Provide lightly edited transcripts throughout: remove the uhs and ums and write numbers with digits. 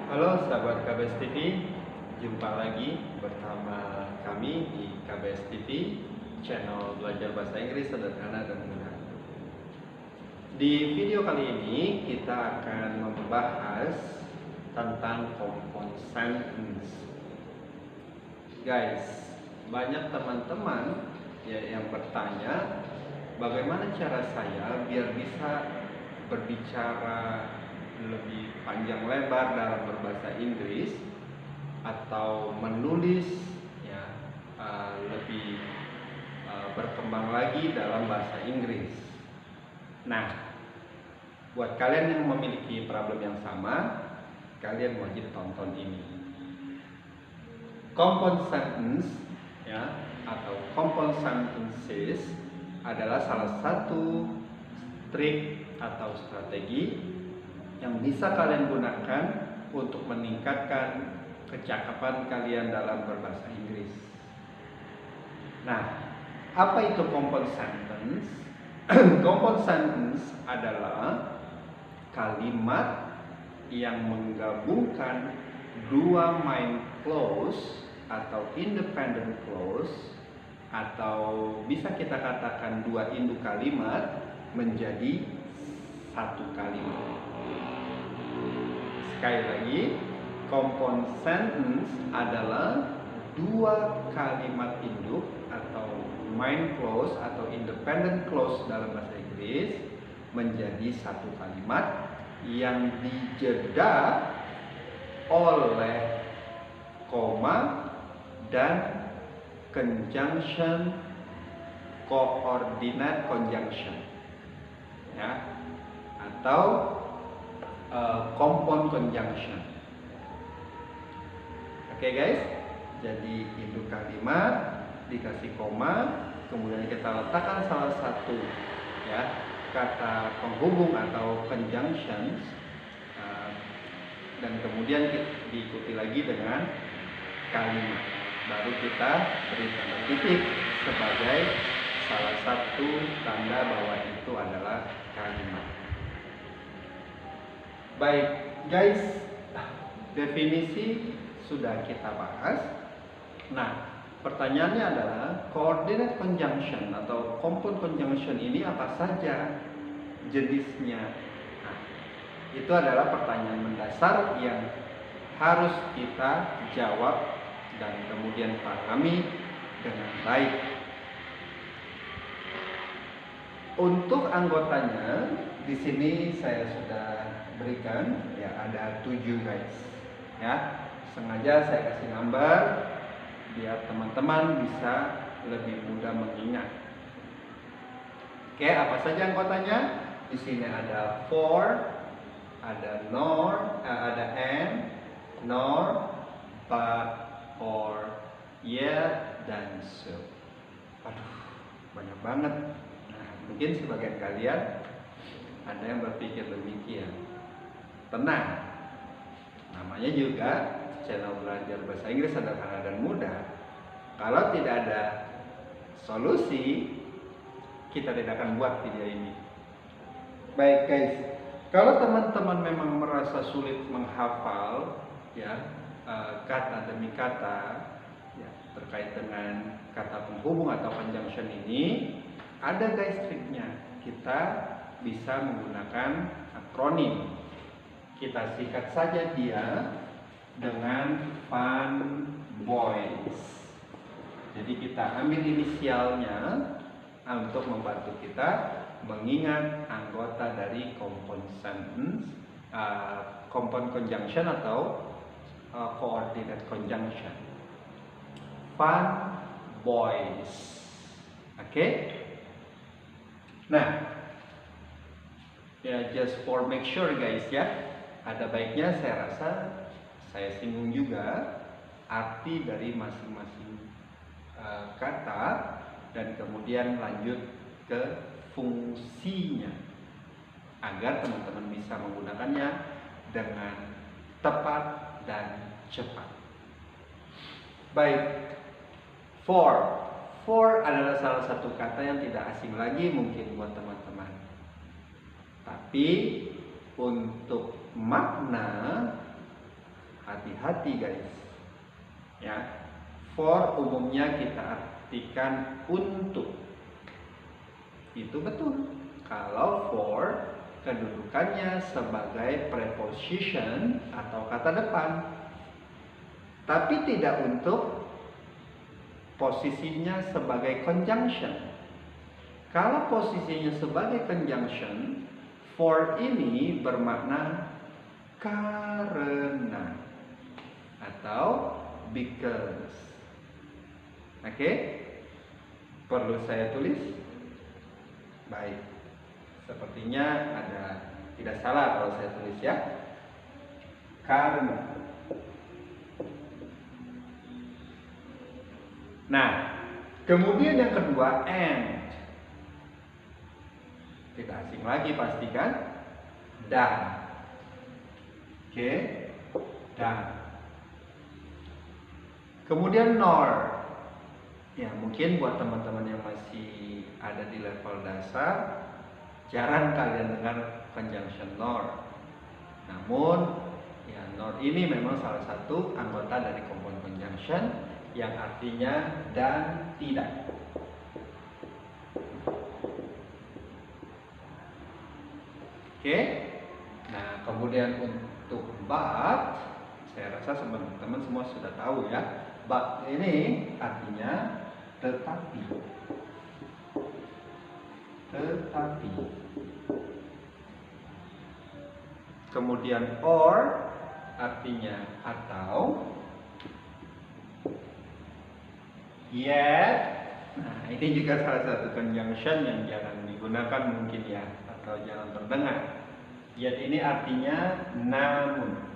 Halo sahabat KBS TV, jumpa lagi bersama kami di KBS TV, channel belajar bahasa Inggris sederhana dan mudah. Di video kali ini kita akan membahas tentang compound sentence. Guys, banyak teman-teman yang bertanya, bagaimana cara saya biar bisa berbicara lebih panjang lebar dalam berbahasa Inggris atau menulis lebih berkembang lagi dalam bahasa Inggris. Nah, buat kalian yang memiliki problem yang sama, kalian wajib tonton ini. Compound sentence atau compound sentences adalah salah satu trik atau strategi yang bisa kalian gunakan untuk meningkatkan kecakapan kalian dalam berbahasa Inggris. Nah, apa itu compound sentence? Compound sentence adalah kalimat yang menggabungkan dua main clause atau independent clause, atau bisa kita katakan dua induk kalimat menjadi satu kalimat. Sekali lagi, compound sentence adalah dua kalimat induk atau main clause atau independent clause dalam bahasa Inggris menjadi satu kalimat yang dijeda oleh koma dan conjunction coordinate conjunction atau compound conjunction. Oke guys, jadi induk kalimat dikasih koma, kemudian kita letakkan salah satu kata penghubung atau conjunction, dan kemudian diikuti lagi dengan kalimat. Baru kita beri tanda titik sebagai salah satu tanda bahwa itu adalah kalimat. Baik guys, definisi sudah kita bahas. Nah, pertanyaannya adalah coordinate conjunction atau compound conjunction ini apa saja jenisnya? Nah, itu adalah pertanyaan mendasar yang harus kita jawab dan kemudian pahami dengan baik. Untuk anggotanya di sini saya sudah berikan ada 7 guys sengaja saya kasih gambar biar teman-teman bisa lebih mudah mengingat. Oke, apa saja anggotanya? Di sini ada for, ada nor, ada and, nor, but, or, yet, dan so. Aduh, banyak banget. Nah, mungkin sebagian kalian ada yang berpikir demikian. Tenang, namanya juga channel belajar bahasa Inggris sederhana dan mudah. Kalau tidak ada solusi, kita tidak akan buat video ini. Baik guys, kalau teman-teman memang merasa sulit menghafal kata demi kata terkait dengan kata penghubung atau conjunction ini, ada guys triknya. Kita bisa menggunakan akronim. Kita sikat saja dia dengan fun boys. Jadi kita ambil inisialnya untuk membantu kita mengingat anggota dari compound sentence, compound conjunction atau coordinate conjunction. Fun boys. Oke? Nah, just for make sure guys ada baiknya saya rasa saya singgung juga arti dari masing-masing kata dan kemudian lanjut ke fungsinya agar teman-teman bisa menggunakannya dengan tepat dan cepat. Baik, for adalah salah satu kata yang tidak asing lagi mungkin buat teman-teman. Tapi untuk makna hati-hati guys. Ya, for umumnya kita artikan untuk. Itu betul. Kalau for kedudukannya sebagai preposition atau kata depan, tapi tidak untuk posisinya sebagai conjunction. Kalau posisinya sebagai conjunction, for ini bermakna karena atau because. Oke? Perlu saya tulis? Baik. Sepertinya ada tidak salah kalau saya tulis ya. Karena. Nah, kemudian yang kedua and. Tidak asing lagi pastikan dan. Oke, dan. Kemudian nor. Ya, mungkin buat teman-teman yang masih ada di level dasar, jarang kalian dengar conjunction nor. Namun, ya nor ini memang salah satu anggota dari komponen conjunction yang artinya dan tidak. Oke. Nah, kemudian untuk but, saya rasa teman-teman semua sudah tahu ya. But ini artinya tetapi. Tetapi. Kemudian or artinya atau. Yet. Nah, ini juga salah satu conjunction yang jarang digunakan mungkin ya, atau jarang terdengar. Yet ini artinya namun.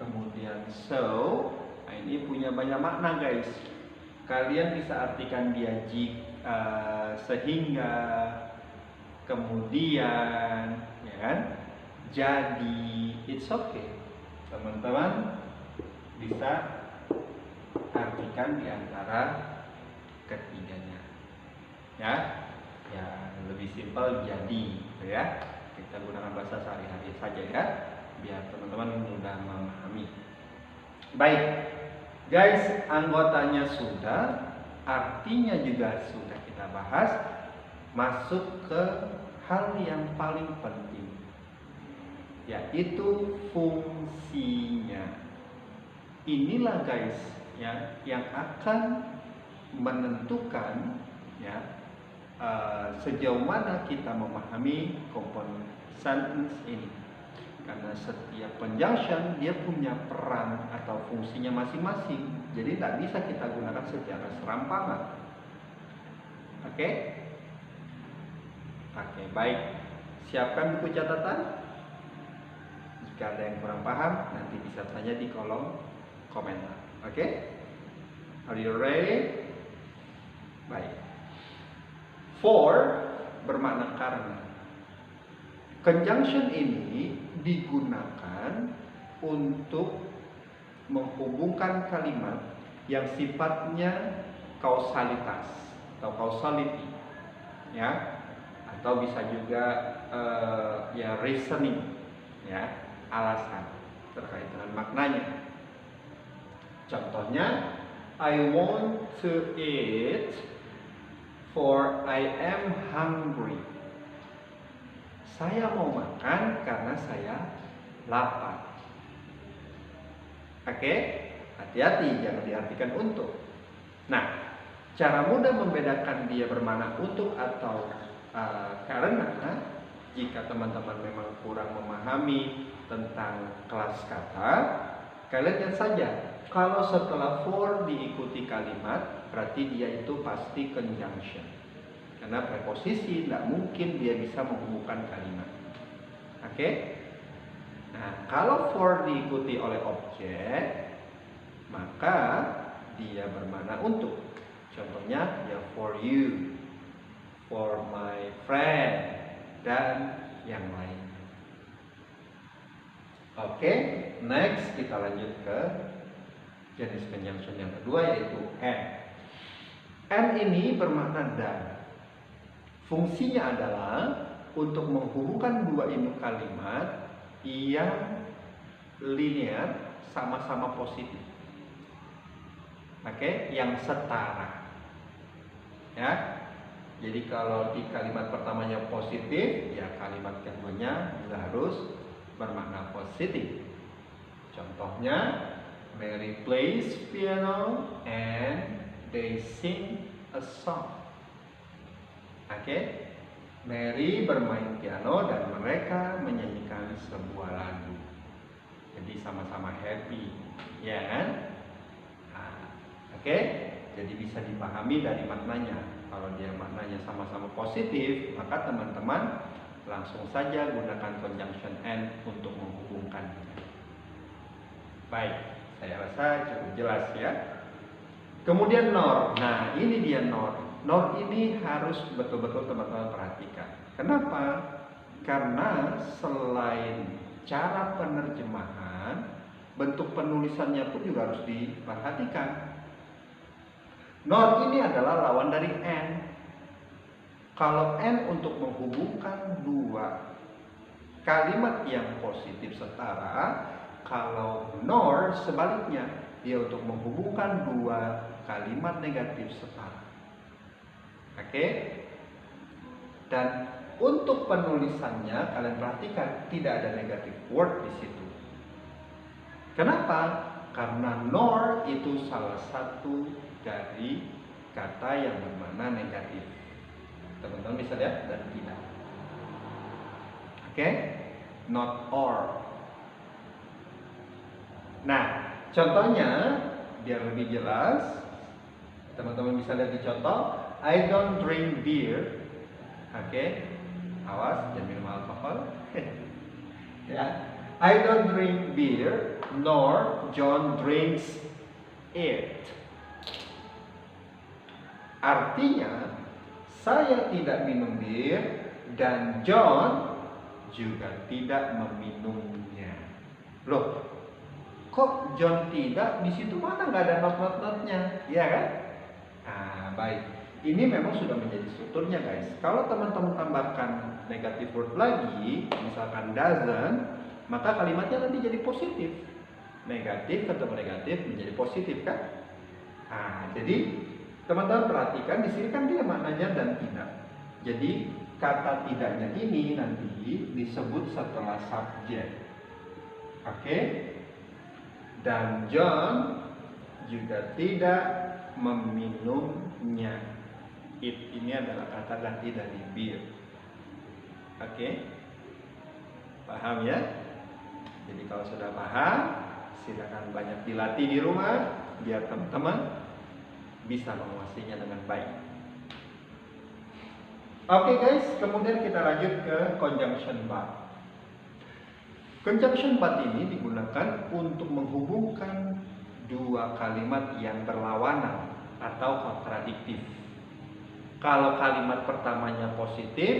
Kemudian so, nah ini punya banyak makna guys. Kalian bisa artikan dia sehingga, kemudian, ya kan? Jadi, it's okay. Teman-teman bisa artikan di antara ketiganya. Ya, ya lebih simpel jadi, gitu ya. Kita gunakan bahasa sehari-hari saja ya, biar teman-teman mudah memahami. Baik, guys, anggotanya sudah, artinya juga sudah kita bahas. Masuk ke hal yang paling penting, yaitu fungsinya. Inilah guys ya yang akan menentukan ya sejauh mana kita memahami komponen sentence ini. Karena setiap conjunction dia punya peran atau fungsinya masing-masing. Jadi tidak bisa kita gunakan secara serampangan. Oke? Oke, baik. Siapkan buku catatan. Jika ada yang kurang paham, nanti bisa tanya di kolom komentar. Oke? Are you ready? Baik. For bermakna karena. Conjunction ini digunakan untuk menghubungkan kalimat yang sifatnya kausalitas atau causality, ya, atau bisa juga ya reasoning, ya, alasan terkait dengan maknanya. Contohnya, I want to eat for I am hungry. Saya mau makan karena saya lapar. Oke? Hati-hati, jangan diartikan untuk. Nah, cara mudah membedakan dia bermakna untuk atau karena, jika teman-teman memang kurang memahami tentang kelas kata, kalian lihat saja, kalau setelah for diikuti kalimat, berarti dia itu pasti conjunction. Karena preposisi tidak mungkin dia bisa menghubungkan kalimat. Oke? Nah, kalau for diikuti oleh objek, maka dia bermakna untuk. Contohnya, ya for you, for my friend, dan yang lain. Oke, next kita lanjut ke jenis conjunction yang kedua, yaitu and. And ini bermakna dan. Fungsinya adalah untuk menghubungkan dua induk kalimat yang linear, sama-sama positif. Oke, yang setara. Ya. Jadi kalau di kalimat pertamanya positif, ya kalimat keduanya juga harus bermakna positif. Contohnya, Mary plays piano and they sing a song. Oke, Mary bermain piano dan mereka menyanyikan sebuah lagu. Jadi sama-sama happy, ya kan? Nah, oke, jadi bisa dipahami dari maknanya. Kalau dia maknanya sama-sama positif, maka teman-teman langsung saja gunakan conjunction and untuk menghubungkannya. Baik, saya rasa cukup jelas ya. Kemudian nor. Nah, ini dia nor. Nor ini harus betul-betul teman-teman perhatikan. Kenapa? Karena selain cara penerjemahan, bentuk penulisannya pun juga harus diperhatikan. Nor ini adalah lawan dari and. Kalau and untuk menghubungkan dua kalimat yang positif setara, kalau nor sebaliknya, dia untuk menghubungkan dua kalimat negatif setara. Oke? Dan untuk penulisannya kalian perhatikan tidak ada negative word di situ. Kenapa? Karena nor itu salah satu dari kata yang bermakna negatif. Teman-teman bisa lihat dan tidak. Oke? Not or. Nah, contohnya biar lebih jelas, teman-teman bisa lihat di contoh. I don't drink beer. Oke, awas jangan minum alkohol. Ya, I don't drink beer, nor John drinks it. Artinya, saya tidak minum bir dan John juga tidak meminumnya. Loh, kok John tidak? Di situ mana nggak ada not-not-notnya, ya kan? Nah, baik. Ini memang sudah menjadi strukturnya, guys. Kalau teman-teman tambahkan negative word lagi, misalkan doesn't, maka kalimatnya nanti jadi positif. Negatif ketemu negatif menjadi positif, kan? Nah, jadi teman-teman perhatikan di sini kan dia maknanya dan tidak. Jadi kata tidaknya ini nanti disebut setelah subjek. Oke? Dan John juga tidak meminumnya. It ini adalah kata ganti dari beer. Oke? Paham ya? Jadi kalau sudah paham, silakan banyak dilatih di rumah biar teman-teman bisa menguasainya dengan baik. Oke guys, kemudian kita lanjut ke conjunction but. Conjunction but ini digunakan untuk menghubungkan dua kalimat yang berlawanan atau kontradiktif. Kalau kalimat pertamanya positif,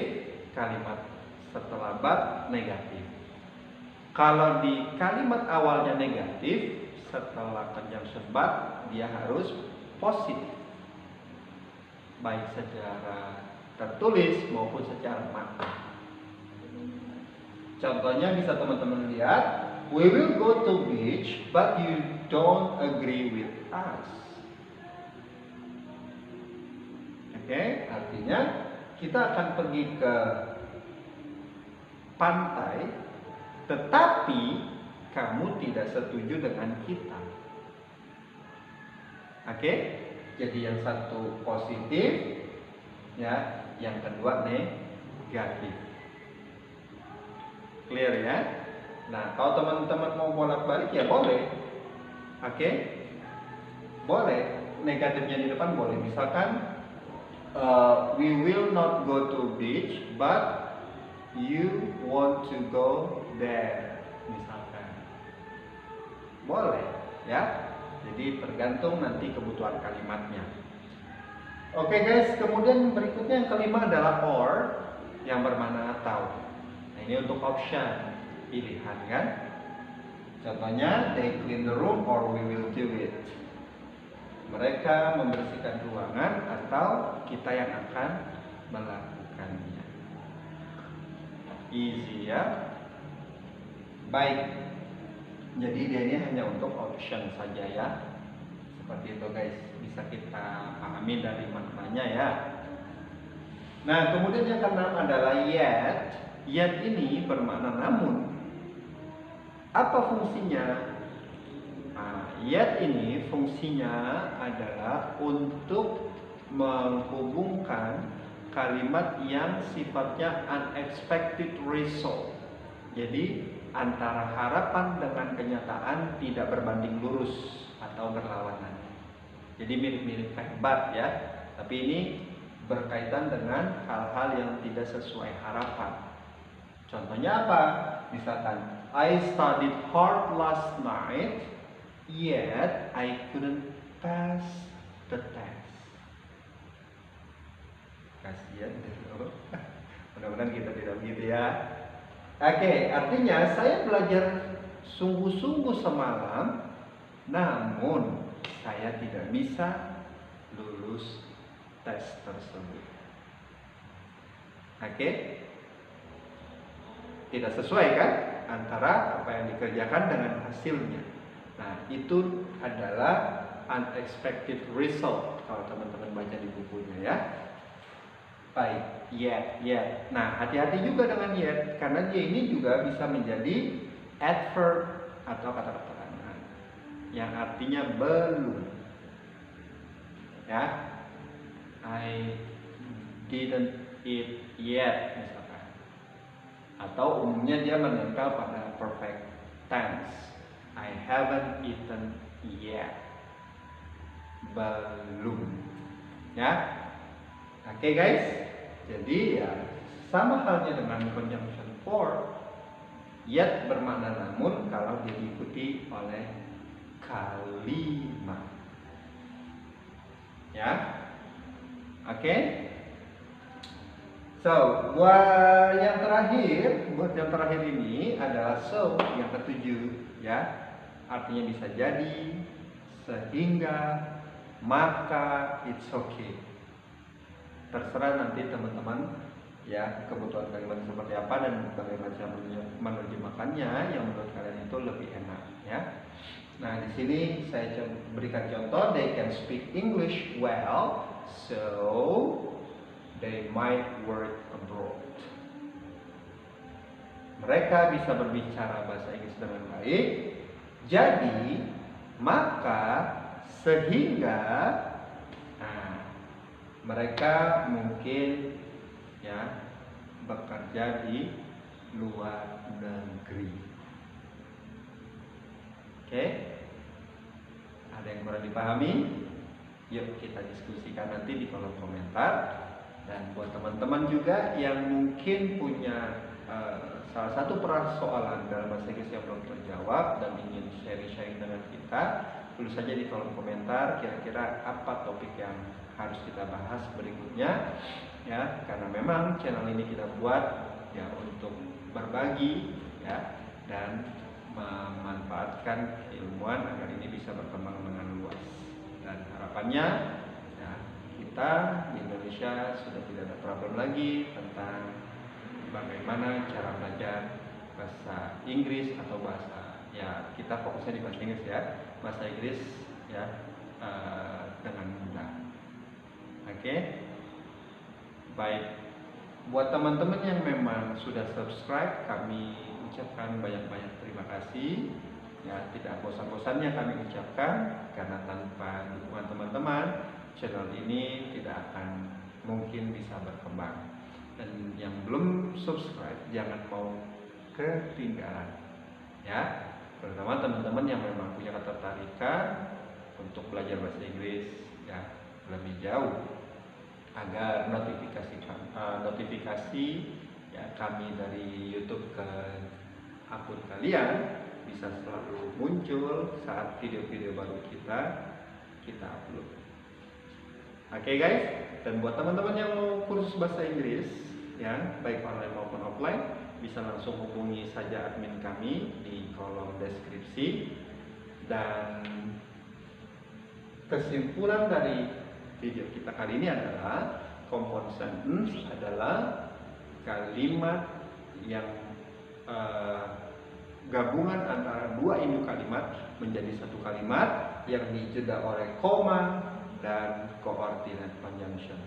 kalimat setelah but negatif. Kalau di kalimat awalnya negatif, setelah conjunction but dia harus positif, baik secara tertulis maupun secara makna. Contohnya bisa teman-teman lihat, we will go to beach, but you don't agree with us. Oke, artinya kita akan pergi ke pantai, tetapi kamu tidak setuju dengan kita. Oke, jadi yang satu positif, ya, yang kedua negatif. Clear ya? Nah, kalau teman-teman mau bolak-balik ya boleh. Oke, boleh. Negatifnya di depan boleh. Misalkan, we will not go to beach, but you want to go there. Misalkan, boleh, ya. Jadi tergantung nanti kebutuhan kalimatnya. Oke guys, kemudian berikutnya yang kelima adalah or, yang bermakna atau. Nah, ini untuk option, pilihan kan. Contohnya, they clean the room or we will do it. Mereka membersihkan ruangan atau kita yang akan melakukannya. Easy ya. Baik, jadi dia ini hanya untuk option saja ya. Seperti itu guys, bisa kita pahami dari maknanya ya. Nah, kemudian yang keenam adalah yet. Yet ini bermakna namun. Apa fungsinya? Nah, yet ini fungsinya adalah untuk menghubungkan kalimat yang sifatnya unexpected result. Jadi antara harapan dengan kenyataan tidak berbanding lurus atau berlawanan. Jadi mirip-mirip hebat ya. Tapi ini berkaitan dengan hal-hal yang tidak sesuai harapan. Contohnya apa? Misalkan, I studied hard last night, yet I couldn't pass the test. Kasihan gitu. Mudah-mudahan kita tidak begitu ya. Oke, artinya saya belajar sungguh-sungguh semalam, namun saya tidak bisa lulus tes tersebut. Oke, tidak sesuai kan antara apa yang dikerjakan dengan hasilnya. Nah, itu adalah unexpected result kalau teman-teman baca di bukunya ya. Baik, yet. Nah, hati-hati juga dengan yet karena dia ini juga bisa menjadi adverb atau kata keterangan yang artinya belum. Ya. I didn't eat yet misalkan. Atau umumnya dia menempel pada perfect tense. I haven't eaten yet. Belum. Ya. Oke guys. Jadi ya sama halnya dengan conjunction for. Yet bermakna namun kalau dia diikuti oleh kalimat. Ya. Oke. So, buat yang terakhir ini adalah so yang ketujuh ya. Artinya bisa jadi, sehingga, maka, it's okay. Terserah nanti teman-teman ya kebutuhan kalimat seperti apa dan bagaimana cara menerjemahkannya yang menurut kalian itu lebih enak ya. Nah, di sini saya berikan contoh, they can speak English well, so they might work abroad. Mereka bisa berbicara bahasa Inggris dengan baik, jadi, maka, sehingga, nah, mereka mungkin ya bekerja di luar negeri. Oke? Ada yang kurang dipahami? Yuk kita diskusikan nanti di kolom komentar. Dan buat teman-teman juga yang mungkin punya salah satu persoalan dalam bahasa Inggris yang belum terjawab dan ingin sharing-sharing dengan kita, tulis saja di kolom komentar kira-kira apa topik yang harus kita bahas berikutnya ya, karena memang channel ini kita buat ya untuk berbagi ya dan memanfaatkan keilmuan agar ini bisa berkembang dengan luas. Dan harapannya ya, kita di Indonesia sudah tidak ada problem lagi tentang bagaimana cara belajar bahasa Inggris atau bahasa ya kita fokusnya di bahasa Inggris ya, bahasa Inggris ya dengan mudah. Oke. Baik. Buat teman-teman yang memang sudah subscribe, kami ucapkan banyak-banyak terima kasih. Ya, tidak bosan-bosannya kami ucapkan karena tanpa dukungan teman-teman, channel ini tidak akan mungkin bisa berkembang. Dan yang belum subscribe jangan mau ketinggalan. Ya, terutama teman-teman yang memang punya ketertarikan untuk belajar bahasa Inggris ya lebih jauh, agar notifikasi ya kami dari YouTube ke akun kalian bisa selalu muncul saat video-video baru kita upload. Oke guys, dan buat teman-teman yang mau kursus bahasa Inggris ya baik online maupun offline, bisa langsung hubungi saja admin kami di kolom deskripsi. Dan kesimpulan dari video kita kali ini adalah compound sentence adalah kalimat yang gabungan antara dua induk kalimat menjadi satu kalimat yang dijeda oleh koma dan coordinate conjunction.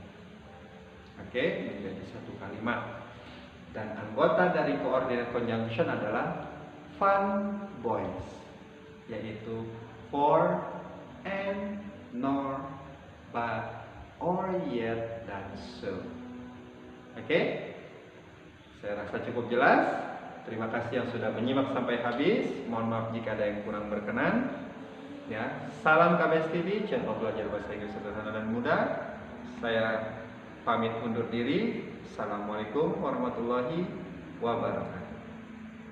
Oke, menjadi satu kalimat. Dan anggota dari coordinate conjunction adalah fun boys, yaitu for, and, nor, but, or, yet, dan so. Oke, saya rasa cukup jelas. Terima kasih yang sudah menyimak sampai habis. Mohon maaf jika ada yang kurang berkenan. Ya, salam KBS TV, channel belajar bahasa Inggris sederhana dan mudah. Saya pamit undur diri. Assalamualaikum warahmatullahi wabarakatuh.